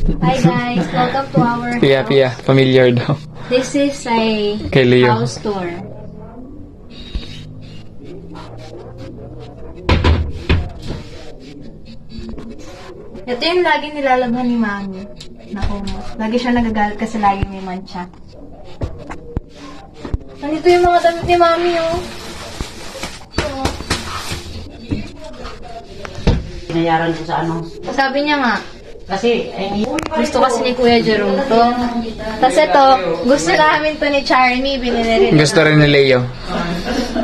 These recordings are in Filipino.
Hi guys, welcome to our Pia, house. familiar daw. This is a Kay Leo. house tour. Ito yung lagi nilalabhan ni Mami na kumot. Lagi siya nagagalit kasi lagi may mancha. Nandito yung mga damit ni Mami, oh. Oh. Binayaran ko sa ano. Sabi niya nga, Kasi, gusto kasi ni Kuya Jerome to. Tapos ito, gusto namin to ni Charmy, binili rin. Gusto rin ni Leo.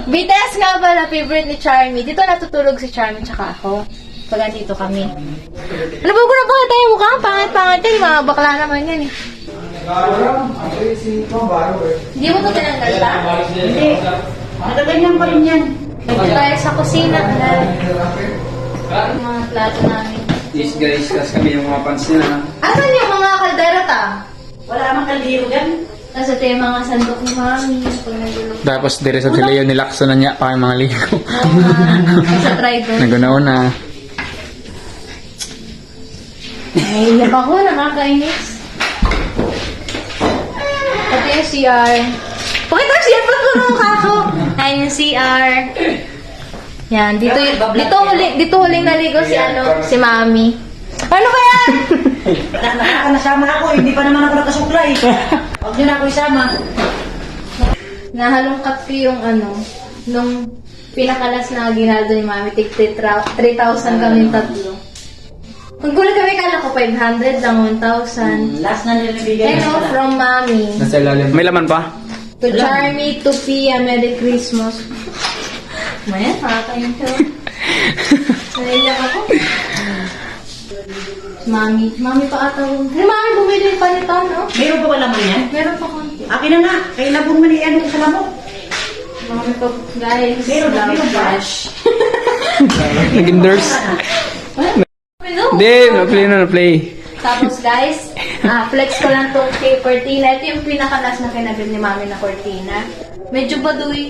BTS nga pala, favorite ni Charmy. Dito natutulog si Charmy tsaka ako. Pag andito kami. Ano ba kung bakit tayo mukha? Pangit-pangit yan. Mga bakla naman yan eh. Hindi mo ito tinanggal pa? hindi. Nagaganyan pa rin yan. Dito tayo sa kusina. Yung mga plato namin. Yes guys, kasi kami yung mga fans niya. Asan yung mga kaldero ta? Wala namang kaldero dyan. Tapos ito yung mga sandok ni Mami. Pag nagulog. Tapos dire sa si Leo nilakso na niya pa yung mga ligo. Sa tribal. Naguna-una. Naiiyak ako, nakakainis. Ito yung CR. Pakita yung CR, ba't mo mukha ko? Ayan yung CR. Yan, dito huling naligo si Mami. Ano ba yan? Nakakasama ako, hindi pa naman ako nakasuklay. Huwag niyo na ako isama. Nahalungkat ko yung nung pinakalas na ginaldo ni Mami, tig 3,000 kami tatlo. Ang gulat kami, kala ko 500 lang, 1,000. Last na nilibigay Hello from Mami. Nasa ilalim. May laman pa? To Charmy, to Pia, Merry Christmas. Maya, nakakain ko. Naiyak ako. Mami pa ata. Hey, Mami, bumili pa nito, no? Meron pa ba laman yan? Meron pa konti. Akin na nga, kay labong mali ano ko sa lamok. Mami pa, guys. Meron love ba? flash. Nag-endorse. Hindi, na-play na na-play. Tapos, guys, flex ko lang tong kay cortina. Ito yung pinakalas na kinabil ni Mami na cortina. Medyo baduy.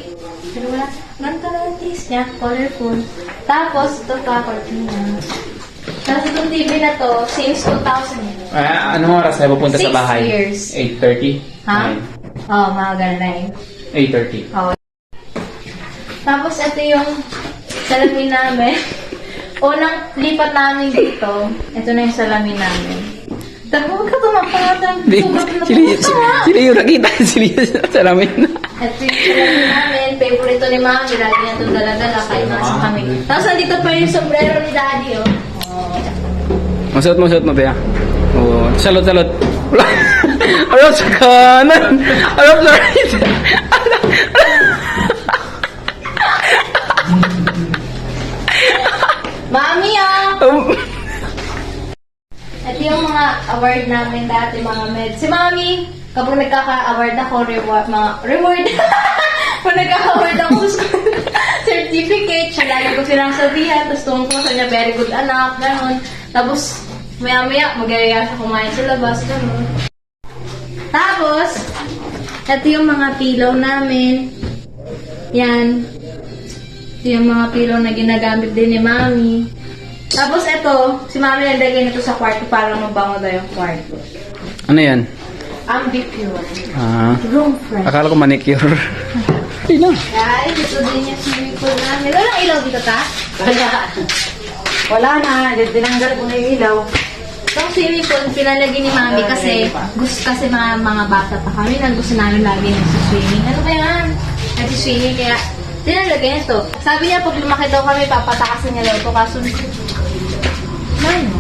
Pero wala. Ganito na yung taste niya. Colorful. Tapos, ito pa, cortina. Tapos itong TV na to, since 2000. Anong oras tayo pupunta sa 6 bahay? years. 8:30? Ha? Oo, mga ganun. 8:30. Oo. Tapos ito yung salamin namin. Unang lipat namin dito, ito na yung salamin namin. Tapos huwag ka tumakatan. Sila yung nakita. Sila yung salamin na. Ito yung salamin namin. Favorito ni Mami. Lagi niya itong dala-dala kahit nasa kami. Tapos nandito pa yung sombrero ni Daddy, oh. Masuot mo, Pia. Oo. Salot. Wala. Arap sa kanan. Arap sa right. Mami, Ito yung mga award namin dati, mga med. Si Mami, kapag nagkaka-award ako, reward. Kung nagkaka-award ako sa school, certificate, siya lagi ko sinasabihan, tapos tungkol sa niya, very good anak, gano'n. Tapos, maya-maya, mag-ayaya siya kumain sa labas, gano'n. Tapos, ito yung mga pillow namin. Yan. Ito yung mga pillow na ginagamit din ni Mami. Tapos ito, si Mami nalagay nito sa kwarto para mabango daw yung kwarto. Ano yan? Ambipure. Room fresh. Akala ko manicure. Ina. Guys, ito din yung swimming pool namin. Walang ilaw dito, ta? Wala na, tinanggal ko na yung ilaw. Itong swimming pool, pinalagay ni Mami kasi gusto kasi mga bata pa kami na gusto namin lagi nagsuswimming. Ano ba yan? Nagsuswimming, kaya tinalagay ito. Sabi niya, pag lumaki daw kami, papatakasin niya daw ito. Kaso, ano?